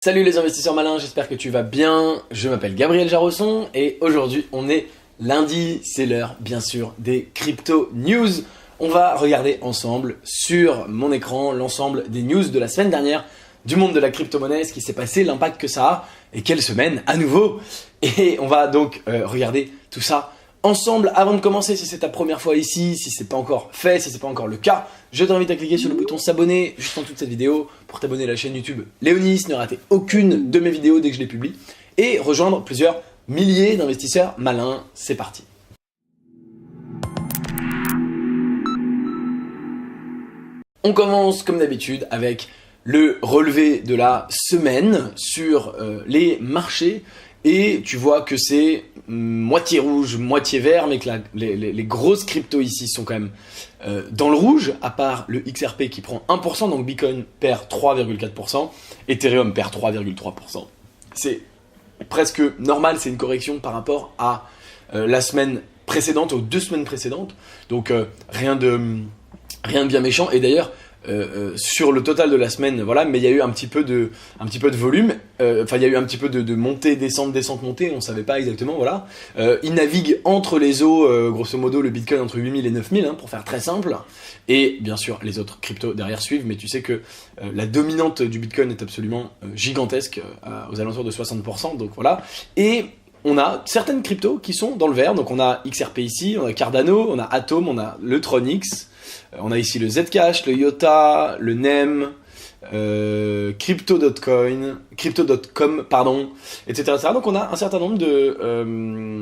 Salut les investisseurs malins, j'espère que tu vas bien. Je m'appelle Gabriel Jarosson et aujourd'hui on est lundi, c'est l'heure bien sûr des crypto news. On va regarder ensemble sur mon écran l'ensemble des news de la semaine dernière du monde de la crypto-monnaie, ce qui s'est passé, l'impact que ça a et quelle semaine à nouveau. Et on va donc regarder tout ça ensemble. Avant de commencer, si c'est ta première fois ici, si c'est pas encore fait, si c'est pas encore le cas, je t'invite à cliquer sur le bouton s'abonner juste en dessous de cette vidéo pour t'abonner à la chaîne YouTube Léonis, ne rater aucune de mes vidéos dès que je les publie et rejoindre plusieurs milliers d'investisseurs malins. C'est parti. On commence comme d'habitude avec le relevé de la semaine sur les marchés. Et tu vois que c'est moitié rouge, moitié vert, mais que les grosses cryptos ici sont quand même dans le rouge, à part le XRP qui prend 1%, donc Bitcoin perd 3,4%, Ethereum perd 3,3%. C'est presque normal, c'est une correction par rapport à la semaine précédente, aux 2 semaines précédentes, donc rien de bien méchant. Et d'ailleurs, sur le total de la semaine, voilà, mais il y a eu un petit peu de volume, enfin il y a eu un petit peu de montée, descente, montée, on savait pas exactement, voilà. Il navigue entre les eaux, grosso modo le Bitcoin entre 8000 et 9000, pour faire très simple, et bien sûr les autres cryptos derrière suivent, mais tu sais que la dominante du Bitcoin est absolument gigantesque, aux alentours de 60%, donc voilà, et on a certaines cryptos qui sont dans le vert, donc on a XRP ici, on a Cardano, on a Atom, on a le Tronix, on a ici le Zcash, le IOTA, le NEM, Crypto.com, etc., etc. Donc on a un certain nombre de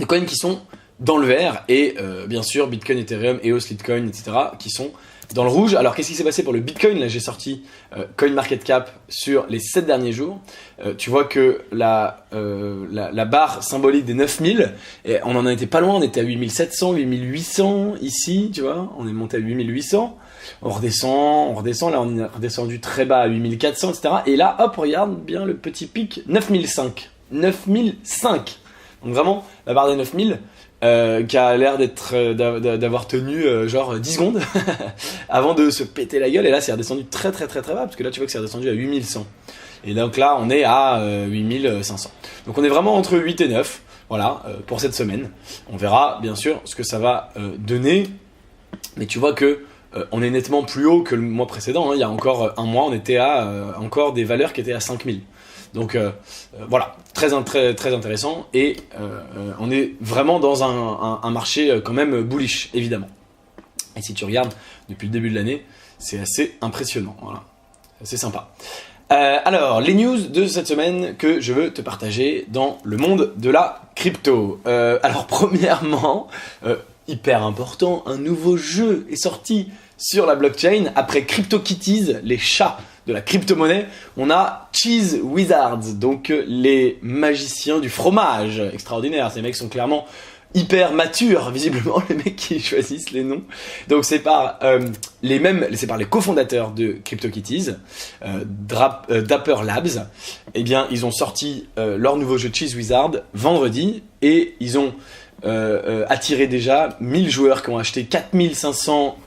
coins qui sont dans le vert et bien sûr Bitcoin, Ethereum, EOS, Litecoin, etc. qui sont dans le rouge. Alors qu'est-ce qui s'est passé pour le Bitcoin? Là j'ai sorti CoinMarketCap sur les 7 derniers jours. Tu vois que la barre symbolique des 9000, et on en était pas loin, on était à 8700, 8800 ici, tu vois, on est monté à 8800. On redescend, là on est redescendu très bas à 8400, etc. Et là, hop, regarde bien le petit pic, 9005. Donc vraiment, la barre des 9000, qui a l'air d'avoir tenu genre 10 secondes avant de se péter la gueule. Et là, c'est redescendu très bas, parce que là, tu vois que c'est redescendu à 8100. Et donc là, on est à 8500. Donc on est vraiment entre 8 et 9, voilà, pour cette semaine. On verra, bien sûr, ce que ça va donner. Mais tu vois que on est nettement plus haut que le mois précédent. Il y a encore un mois, on était à encore des valeurs qui étaient à 5000. Donc voilà, très intéressant, et on est vraiment dans un marché quand même bullish, évidemment. Et si tu regardes depuis le début de l'année, c'est assez impressionnant, voilà, c'est sympa. Alors, les news de cette semaine que je veux te partager dans le monde de la crypto. Alors premièrement, hyper important, un nouveau jeu est sorti sur la blockchain après CryptoKitties, les chats de la crypto-monnaie. On a Cheese Wizards, donc les magiciens du fromage. Extraordinaire, ces mecs sont clairement hyper matures, visiblement, les mecs qui choisissent les noms. Donc c'est par les cofondateurs de CryptoKitties, Dapper Labs. Eh bien, ils ont sorti leur nouveau jeu Cheese Wizard vendredi, et ils ont attiré déjà 1000 joueurs qui ont acheté 4500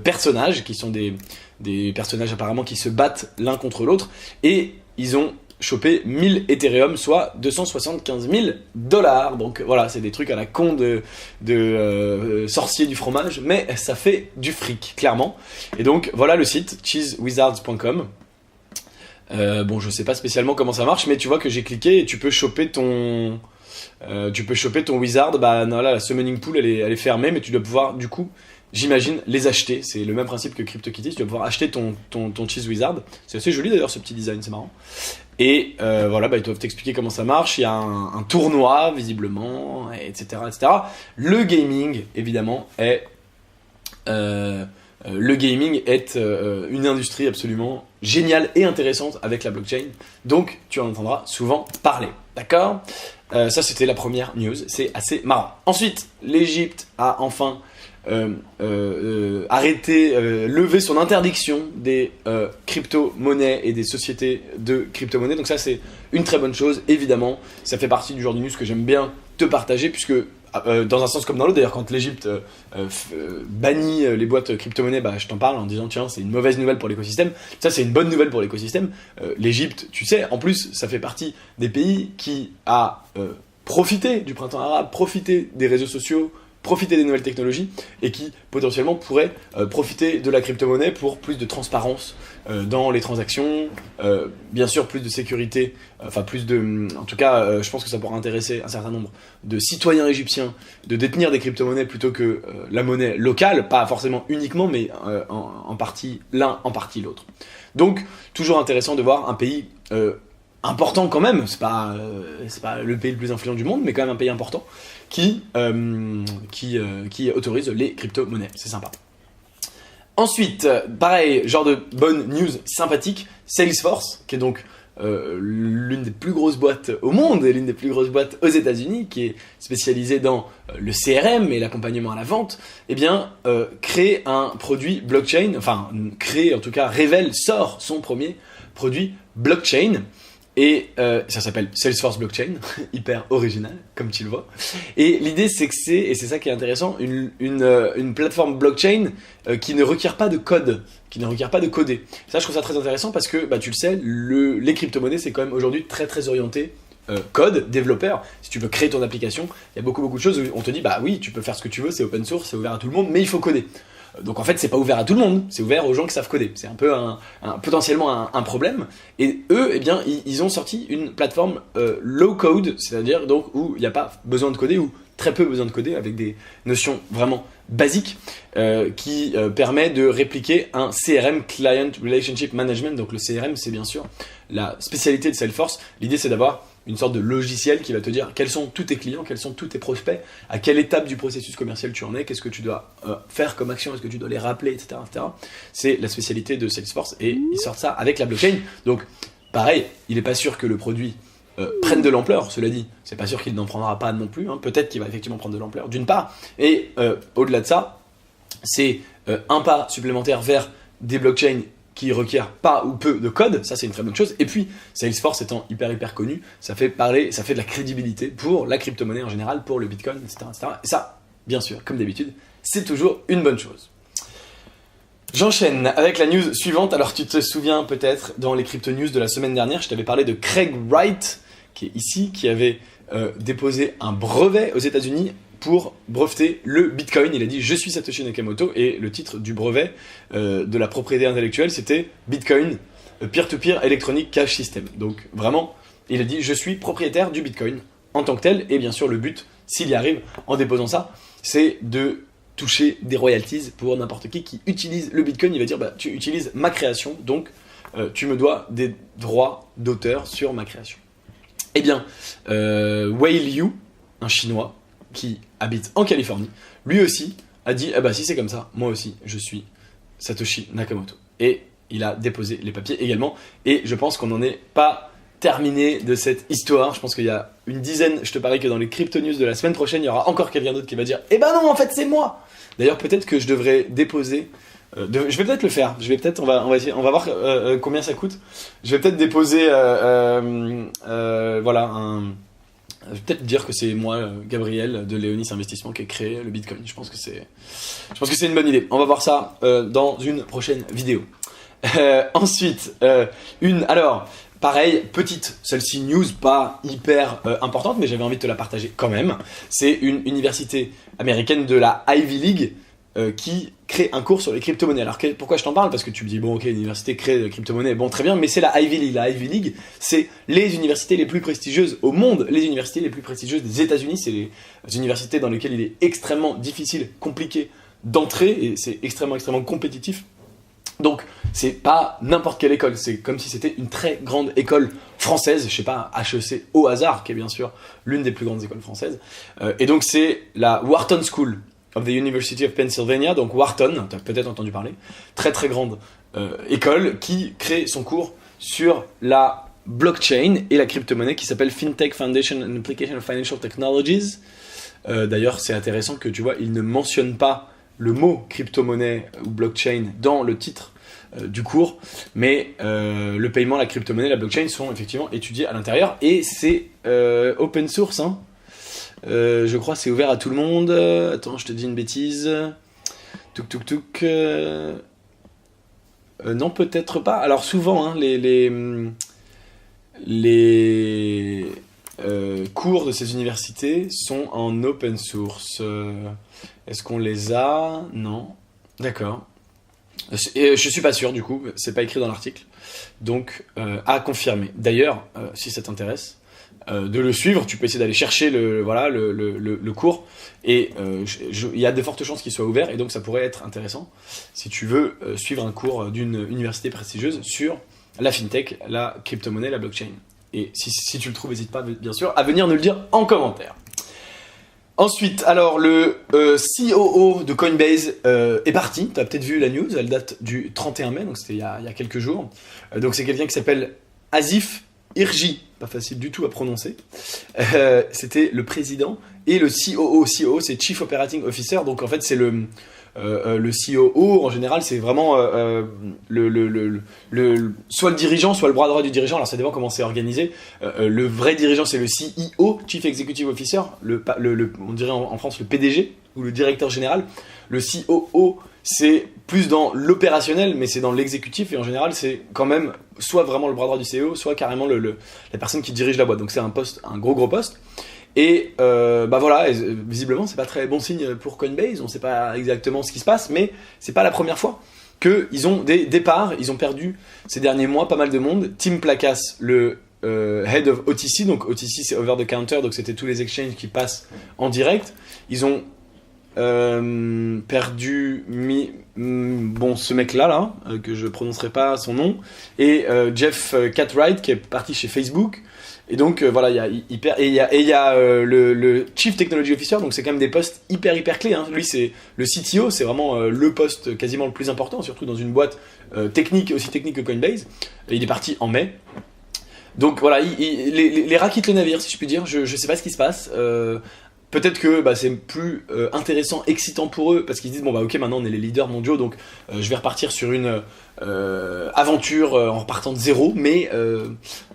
personnages, qui sont des personnages apparemment qui se battent l'un contre l'autre, et ils ont chopé 1000 Ethereum, soit 275 000 $. Donc voilà, c'est des trucs à la con de sorciers du fromage, mais ça fait du fric, clairement. Et donc voilà le site, cheesewizards.com. Bon, je sais pas spécialement comment ça marche, mais tu vois que j'ai cliqué et tu peux choper ton wizard. Bah non, là la summoning pool elle est fermée, mais tu dois pouvoir du coup, j'imagine, les acheter. C'est le même principe que CryptoKitties, tu dois pouvoir acheter ton Cheese Wizard. C'est assez joli d'ailleurs ce petit design, c'est marrant. Et voilà, bah, ils doivent t'expliquer comment ça marche. Il y a un tournoi visiblement, etc., etc. Le gaming évidemment est une industrie absolument géniale et intéressante avec la blockchain. Donc tu en entendras souvent parler, d'accord? Ça c'était la première news, c'est assez marrant. Ensuite, l'Égypte a enfin lever son interdiction des crypto-monnaies et des sociétés de crypto-monnaies. Donc ça, c'est une très bonne chose, évidemment. Ça fait partie du genre de news que j'aime bien te partager, puisque dans un sens comme dans l'autre. D'ailleurs, quand l'Égypte bannit les boîtes crypto-monnaies, bah, je t'en parle en disant tiens, c'est une mauvaise nouvelle pour l'écosystème. Ça, c'est une bonne nouvelle pour l'écosystème. L'Égypte, tu sais, en plus, ça fait partie des pays qui a profité du printemps arabe, profité des réseaux sociaux, profiter des nouvelles technologies et qui potentiellement pourraient profiter de la crypto-monnaie pour plus de transparence dans les transactions, bien sûr plus de sécurité, enfin plus de... En tout cas, je pense que ça pourra intéresser un certain nombre de citoyens égyptiens de détenir des crypto-monnaies plutôt que la monnaie locale, pas forcément uniquement, mais en partie l'un, en partie l'autre. Donc, toujours intéressant de voir un pays important quand même, c'est pas le pays le plus influent du monde, mais quand même un pays important, qui autorise les crypto-monnaies. C'est sympa. Ensuite, pareil, genre de bonne news sympathique, Salesforce, qui est donc l'une des plus grosses boîtes au monde et l'une des plus grosses boîtes aux États-Unis, qui est spécialisée dans le CRM et l'accompagnement à la vente, eh bien, crée un produit blockchain, enfin, crée, en tout cas, sort son premier produit blockchain. Et ça s'appelle Salesforce Blockchain, hyper original, comme tu le vois. Et l'idée, c'est que et c'est ça qui est intéressant, une plateforme blockchain qui ne requiert pas de code, qui ne requiert pas de coder. Ça, je trouve ça très intéressant parce que, bah, tu le sais, les crypto-monnaies, c'est quand même aujourd'hui très très orienté code, développeur. Si tu veux créer ton application, il y a beaucoup de choses où on te dit, bah oui, tu peux faire ce que tu veux, c'est open source, c'est ouvert à tout le monde, mais il faut coder. Donc en fait, c'est pas ouvert à tout le monde, c'est ouvert aux gens qui savent coder. C'est un peu potentiellement un problème. Et eux, eh bien, ils ont sorti une plateforme low code, c'est-à-dire donc où il n'y a pas besoin de coder ou très peu besoin de coder avec des notions vraiment basiques qui permet de répliquer un CRM, Client Relationship Management. Donc le CRM, c'est bien sûr la spécialité de Salesforce. L'idée, c'est d'avoir une sorte de logiciel qui va te dire quels sont tous tes clients, quels sont tous tes prospects, à quelle étape du processus commercial tu en es, qu'est-ce que tu dois faire comme action, est-ce que tu dois les rappeler, etc. etc. C'est la spécialité de Salesforce et ils sortent ça avec la blockchain. Donc pareil, il n'est pas sûr que le produit prenne de l'ampleur, cela dit, c'est pas sûr qu'il n'en prendra pas non plus, hein. Peut-être qu'il va effectivement prendre de l'ampleur d'une part, et au-delà de ça, c'est un pas supplémentaire vers des blockchains qui requiert pas ou peu de code, ça c'est une très bonne chose. Et puis Salesforce étant hyper connu, ça fait de la crédibilité pour la crypto-monnaie en général, pour le Bitcoin, etc., etc. Et ça, bien sûr, comme d'habitude, c'est toujours une bonne chose. J'enchaîne avec la news suivante. Alors tu te souviens peut-être, dans les crypto news de la semaine dernière, je t'avais parlé de Craig Wright, qui est ici, qui avait déposé un brevet aux États-Unis pour breveter le Bitcoin. Il a dit « Je suis Satoshi Nakamoto » et le titre du brevet de la propriété intellectuelle, c'était « Bitcoin, Peer-to-Peer Electronic Cash System ». Donc vraiment, il a dit « Je suis propriétaire du Bitcoin en tant que tel ». Et bien sûr, le but, s'il y arrive, en déposant ça, c'est de toucher des royalties pour n'importe qui utilise le Bitcoin. Il va dire bah, « Tu utilises ma création, donc tu me dois des droits d'auteur sur ma création ». Eh bien, Wei Liu, un Chinois, qui habite en Californie, lui aussi a dit ah bah si c'est comme ça, moi aussi je suis Satoshi Nakamoto. Et il a déposé les papiers également. Et je pense qu'on n'en est pas terminé de cette histoire. Je pense qu'il y a une dizaine, je te parie que dans les crypto news de la semaine prochaine, il y aura encore quelqu'un d'autre qui va dire eh ben non en fait c'est moi. D'ailleurs peut-être que je devrais déposer. Je vais peut-être le faire. On va voir combien ça coûte. Je vais peut-être déposer je vais peut-être dire que c'est moi, Gabriel, de Léonis Investissement, qui ai créé le Bitcoin. Je pense que c'est une bonne idée. On va voir ça dans une prochaine vidéo. Ensuite, alors, pareil, petite, celle-ci news pas hyper importante, mais j'avais envie de te la partager quand même. C'est une université américaine de la Ivy League qui crée un cours sur les crypto-monnaies. Alors pourquoi je t'en parle? Parce que tu me dis, bon ok, l'université crée des crypto-monnaies, bon très bien, mais c'est la Ivy League. La Ivy League, c'est les universités les plus prestigieuses au monde, les universités les plus prestigieuses des États-Unis. C'est les universités dans lesquelles il est extrêmement difficile, compliqué d'entrer, et c'est extrêmement compétitif. Donc c'est pas n'importe quelle école, c'est comme si c'était une très grande école française, je sais pas, HEC au hasard, qui est bien sûr l'une des plus grandes écoles françaises. Et donc c'est la Wharton School of the University of Pennsylvania, donc Wharton, tu as peut-être entendu parler, très grande école qui crée son cours sur la blockchain et la crypto-monnaie qui s'appelle FinTech Foundation and Application of Financial Technologies. D'ailleurs, c'est intéressant que tu vois, il ne mentionne pas le mot crypto-monnaie ou blockchain dans le titre du cours, mais le paiement, la crypto-monnaie, la blockchain sont effectivement étudiés à l'intérieur et c'est open source, hein. Je crois que c'est ouvert à tout le monde. Attends, je te dis une bêtise. Touk. Non, peut-être pas. Alors souvent, hein, les cours de ces universités sont en open source. Est-ce qu'on les a? Non. D'accord. Et je suis pas sûr du coup, c'est pas écrit dans l'article. Donc à confirmer. D'ailleurs, si ça t'intéresse, de le suivre, tu peux essayer d'aller chercher le cours. Et il y a de fortes chances qu'il soit ouvert, et donc ça pourrait être intéressant si tu veux suivre un cours d'une université prestigieuse sur la fintech, la crypto-monnaie, la blockchain. Et si tu le trouves, n'hésite pas bien sûr à venir nous le dire en commentaire. Ensuite, alors le COO de Coinbase est parti. Tu as peut-être vu la news, elle date du 31 mai, donc c'était il y a quelques jours. Donc c'est quelqu'un qui s'appelle Azif Hirji, pas facile du tout à prononcer. C'était le président et le COO. COO, c'est Chief Operating Officer, donc en fait c'est le COO en général, c'est vraiment soit le dirigeant, soit le bras droit du dirigeant. Alors ça dépend comment c'est organisé. Le vrai dirigeant, c'est le CEO, Chief Executive Officer, on dirait en France le PDG ou le directeur général. Le COO, c'est plus dans l'opérationnel, mais c'est dans l'exécutif, et en général c'est quand même soit vraiment le bras droit du CEO, soit carrément la personne qui dirige la boîte. Donc c'est un poste, un gros poste. Et voilà, visiblement c'est pas très bon signe pour Coinbase, on sait pas exactement ce qui se passe, mais c'est pas la première fois qu'ils ont des départs, ils ont perdu ces derniers mois pas mal de monde. Tim Placas, le head of OTC, donc OTC c'est over the counter, donc c'était tous les exchanges qui passent en direct. Ils ont perdu ce mec là, que je prononcerai pas son nom, et Jeff Cartwright qui est parti chez Facebook. Et donc voilà, il y a le Chief Technology Officer, donc c'est quand même des postes hyper clés, hein. Lui c'est le CTO, c'est vraiment le poste quasiment le plus important, surtout dans une boîte technique, aussi technique que Coinbase. Et il est parti en mai. Donc voilà, les rats quittent le navire, si je puis dire. Je sais pas ce qui se passe. Peut-être que c'est plus intéressant, excitant pour eux, parce qu'ils se disent ok, maintenant on est les leaders mondiaux, donc je vais repartir sur une aventure en repartant de zéro, mais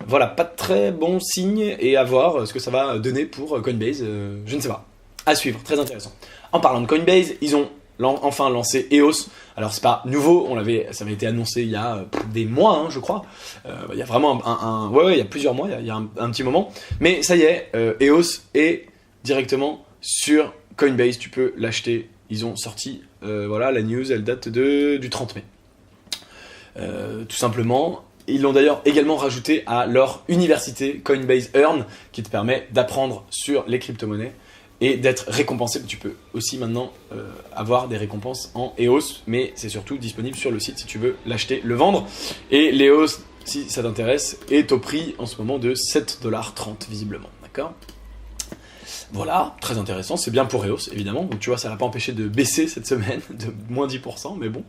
voilà, pas de très bon signe, et à voir ce que ça va donner pour Coinbase, je ne sais pas. À suivre, très intéressant. En parlant de Coinbase, ils ont enfin lancé EOS. Alors c'est pas nouveau, ça avait été annoncé il y a des mois, hein, je crois. Il y a vraiment il y a plusieurs mois, il y a un petit moment, mais ça y est, EOS est directement sur Coinbase, tu peux l'acheter. Ils ont sorti, la news, elle date du 30 mai. Tout simplement. Ils l'ont d'ailleurs également rajouté à leur université Coinbase Earn, qui te permet d'apprendre sur les crypto-monnaies et d'être récompensé. Tu peux aussi maintenant avoir des récompenses en EOS, mais c'est surtout disponible sur le site si tu veux l'acheter, le vendre. Et l'EOS, si ça t'intéresse, est au prix en ce moment de 7,30$ visiblement. D'accord ? Voilà, très intéressant, c'est bien pour EOS évidemment, donc tu vois ça n'a pas empêché de baisser cette semaine de moins 10%, mais bon.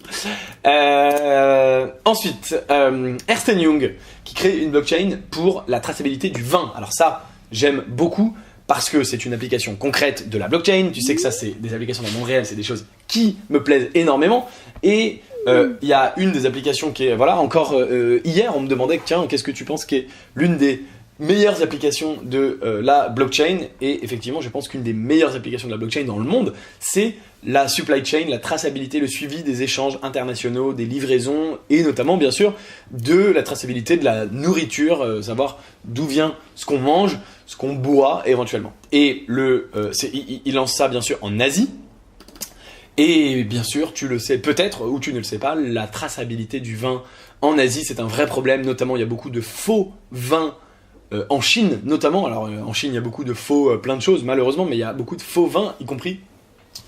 Ensuite, Ernst & Young qui crée une blockchain pour la traçabilité du vin. Alors ça, j'aime beaucoup parce que c'est une application concrète de la blockchain, tu sais que ça c'est des applications dans le monde réel, c'est des choses qui me plaisent énormément, et il y a une des applications qui est, encore hier on me demandait, tiens, qu'est-ce que tu penses qui est l'une des meilleures applications de la blockchain, et effectivement je pense qu'une des meilleures applications de la blockchain dans le monde, c'est la supply chain, la traçabilité, le suivi des échanges internationaux, des livraisons, et notamment bien sûr de la traçabilité de la nourriture, savoir d'où vient ce qu'on mange, ce qu'on boit éventuellement. Et il lance ça bien sûr en Asie. Et bien sûr, tu le sais peut-être, ou tu ne le sais pas, la traçabilité du vin en Asie, c'est un vrai problème. Notamment, il y a beaucoup de faux vins en Chine, notamment. Alors, en Chine, il y a beaucoup de faux, plein de choses, malheureusement, mais il y a beaucoup de faux vins, y compris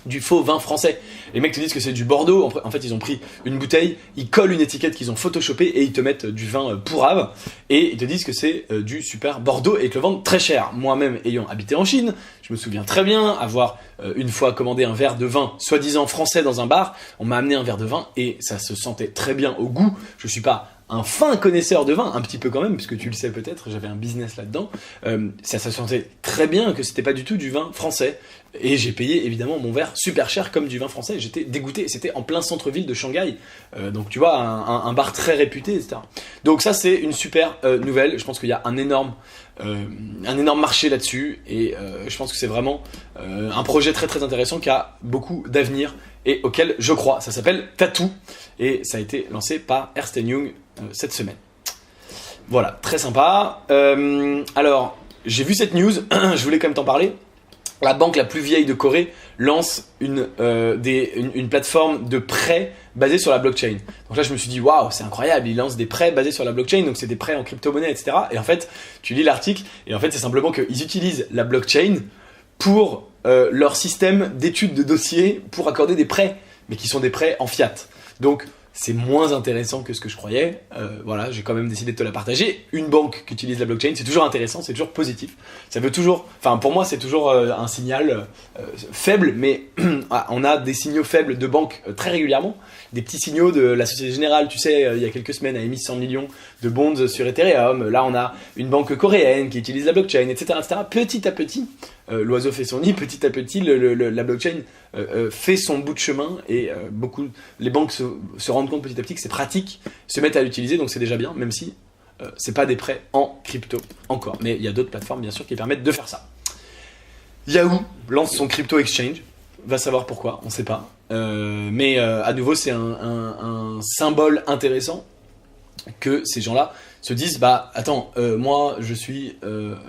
du faux vin français. Les mecs te disent que c'est du Bordeaux. En fait, ils ont pris une bouteille, ils collent une étiquette qu'ils ont photoshopée et ils te mettent du vin pourrave. Et ils te disent que c'est du super Bordeaux et ils te le vendent très cher. Moi-même, ayant habité en Chine, je me souviens très bien avoir une fois commandé un verre de vin soi-disant français dans un bar. On m'a amené un verre de vin et ça se sentait très bien au goût. Je suis pas un fin connaisseur de vin, un petit peu quand même, puisque tu le sais peut-être, j'avais un business là-dedans. Ça se sentait très bien que c'était pas du tout du vin français. Et j'ai payé évidemment mon verre super cher comme du vin français. J'étais dégoûté, c'était en plein centre-ville de Shanghai, donc tu vois, un bar très réputé, etc. Donc ça c'est une super nouvelle, je pense qu'il y a un énorme marché là-dessus, et je pense que c'est vraiment un projet très très intéressant qui a beaucoup d'avenir et auquel je crois. Ça s'appelle Tattoo, et ça a été lancé par Ernst Young cette semaine. Voilà, très sympa. Alors, j'ai vu cette news, je voulais quand même t'en parler. La banque la plus vieille de Corée lance une plateforme de prêts basée sur la blockchain. Donc là, je me suis dit, waouh, c'est incroyable, ils lancent des prêts basés sur la blockchain, donc c'est des prêts en crypto-monnaie, etc. Et en fait, tu lis l'article, et en fait, c'est simplement qu'ils utilisent la blockchain pour leur système d'études de dossiers pour accorder des prêts, mais qui sont des prêts en fiat. Donc, c'est moins intéressant que ce que je croyais. Voilà, j'ai quand même décidé de te la partager. Une banque qui utilise la blockchain, c'est toujours intéressant, c'est toujours positif. Ça veut toujours, enfin pour moi, c'est toujours un signal faible, mais on a des signaux faibles de banques très régulièrement. Des petits signaux de la Société Générale, tu sais, il y a quelques semaines, a émis 100 millions de bonds sur Ethereum. Là, on a une banque coréenne qui utilise la blockchain, etc., etc. Petit à petit, l'oiseau fait son nid. Petit à petit, la blockchain fait son bout de chemin, et les banques se rendent compte petit à petit que c'est pratique, se mettent à l'utiliser, donc c'est déjà bien, même si c'est pas des prêts en crypto encore. Mais il y a d'autres plateformes, bien sûr, qui permettent de faire ça. Yahoo lance son crypto exchange. Va savoir pourquoi, on sait pas. Mais à nouveau, c'est un symbole intéressant que ces gens-là se disent, bah attends, moi je suis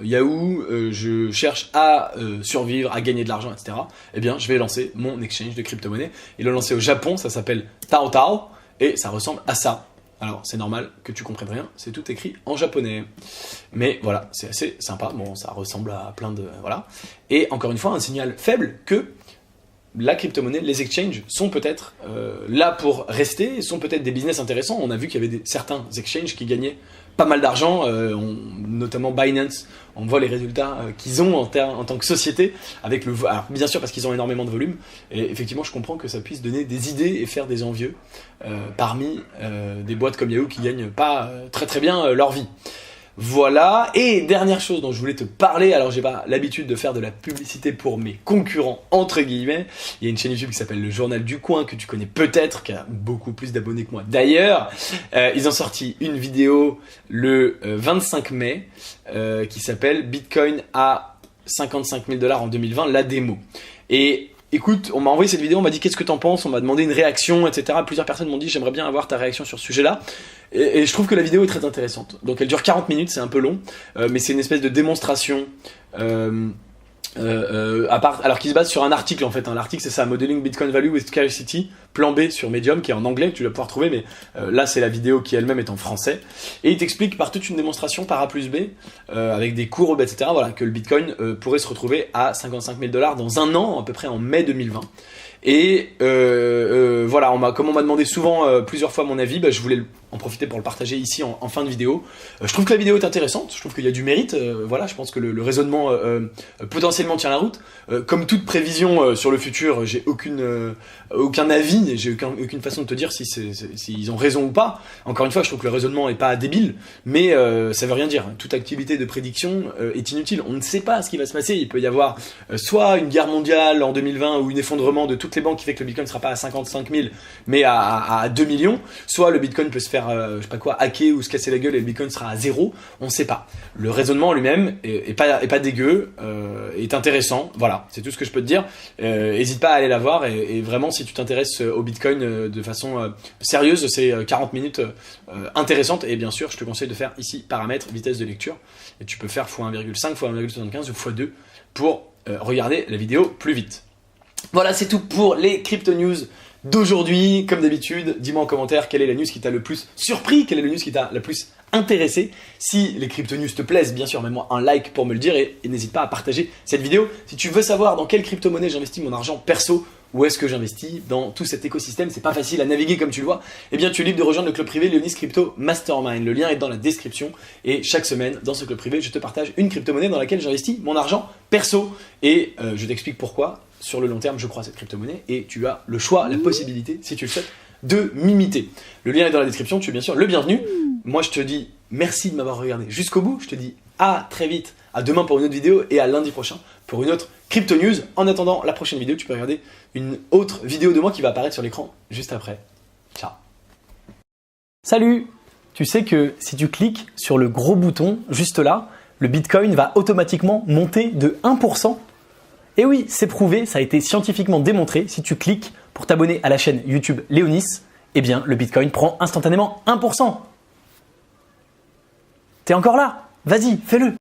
Yahoo, je cherche à survivre, à gagner de l'argent, etc. Eh bien, je vais lancer mon exchange de crypto-monnaie. Ils l'ont lancé au Japon, ça s'appelle Taotao, et ça ressemble à ça. Alors, c'est normal que tu comprennes rien, c'est tout écrit en japonais. Mais voilà, c'est assez sympa, bon, ça ressemble à plein de... Voilà. Et encore une fois, un signal faible que la crypto-monnaie, les exchanges sont peut-être là pour rester, sont peut-être des business intéressants. On a vu qu'il y avait certains exchanges qui gagnaient pas mal d'argent, notamment Binance. On voit les résultats qu'ils ont en tant que société, avec alors, bien sûr parce qu'ils ont énormément de volume, et effectivement je comprends que ça puisse donner des idées et faire des envieux parmi des boîtes comme Yahoo qui gagnent pas très très bien leur vie. Voilà, et dernière chose dont je voulais te parler, alors j'ai pas l'habitude de faire de la publicité pour mes concurrents, entre guillemets. Il y a une chaîne YouTube qui s'appelle Le Journal du Coin, que tu connais peut-être, qui a beaucoup plus d'abonnés que moi d'ailleurs. Ils ont sorti une vidéo le 25 mai qui s'appelle Bitcoin à 55 000 $ en 2020, la démo. Et écoute, on m'a envoyé cette vidéo, on m'a dit qu'est-ce que t'en penses, on m'a demandé une réaction, etc. Plusieurs personnes m'ont dit j'aimerais bien avoir ta réaction sur ce sujet-là. Et je trouve que la vidéo est très intéressante. Donc elle dure 40 minutes, c'est un peu long, mais c'est une espèce de démonstration alors qui se base sur un article en fait. L'article c'est ça, Modeling Bitcoin Value with Scarcity, plan B sur Medium, qui est en anglais, tu vas pouvoir trouver, mais là c'est la vidéo qui elle-même est en français. Et il t'explique par toute une démonstration par A plus B, avec des courbes, etc., voilà, que le Bitcoin pourrait se retrouver à 55 000 $ dans un an, à peu près en mai 2020. Et voilà, comme on m'a demandé souvent plusieurs fois mon avis, bah, je voulais en profiter pour le partager ici en fin de vidéo. Je trouve que la vidéo est intéressante, je trouve qu'il y a du mérite, voilà, je pense que le raisonnement potentiellement tient la route. Comme toute prévision sur le futur, j'ai aucun avis, j'ai aucune façon de te dire s'ils ont raison ou pas. Encore une fois, je trouve que le raisonnement est pas débile, mais ça veut rien dire. Toute activité de prédiction est inutile. On ne sait pas ce qui va se passer. Il peut y avoir soit une guerre mondiale en 2020 ou un effondrement de toutes les banques qui fait que le Bitcoin ne sera pas à 55 000 mais à 2 millions, soit le Bitcoin peut se faire je sais pas quoi, hacker ou se casser la gueule et le Bitcoin sera à 0, on ne sait pas. Le raisonnement lui-même est pas dégueu, est intéressant, voilà, c'est tout ce que je peux te dire. Hésite pas à aller la voir, et vraiment si tu t'intéresses au Bitcoin de façon sérieuse, c'est 40 minutes intéressantes, et bien sûr je te conseille de faire ici paramètres, vitesse de lecture, et tu peux faire x1,5, x1,75 ou x2 pour regarder la vidéo plus vite. Voilà, c'est tout pour les crypto news d'aujourd'hui. Comme d'habitude, dis-moi en commentaire quelle est la news qui t'a le plus surpris, quelle est la news qui t'a le plus intéressé. Si les crypto news te plaisent, bien sûr, mets-moi un like pour me le dire, et n'hésite pas à partager cette vidéo. Si tu veux savoir dans quelle crypto-monnaie j'investis mon argent perso, où est-ce que j'investis dans tout cet écosystème, c'est pas facile à naviguer comme tu le vois, eh bien tu es libre de rejoindre le club privé Leonis Crypto Mastermind. Le lien est dans la description, et chaque semaine dans ce club privé je te partage une crypto-monnaie dans laquelle j'investis mon argent perso, et je t'explique pourquoi sur le long terme je crois à cette crypto-monnaie, et tu as le choix, la possibilité, si tu le souhaites, de m'imiter. Le lien est dans la description, tu es bien sûr le bienvenu. Moi je te dis merci de m'avoir regardé jusqu'au bout, je te dis à très vite, à demain pour une autre vidéo et à lundi prochain pour une autre Crypto News. En attendant la prochaine vidéo, tu peux regarder une autre vidéo de moi qui va apparaître sur l'écran juste après. Ciao. Salut! Tu sais que si tu cliques sur le gros bouton juste là, le Bitcoin va automatiquement monter de 1%. Et oui, c'est prouvé, ça a été scientifiquement démontré. Si tu cliques pour t'abonner à la chaîne YouTube Léonis, eh bien le Bitcoin prend instantanément 1%. T'es encore là? Vas-y, fais-le!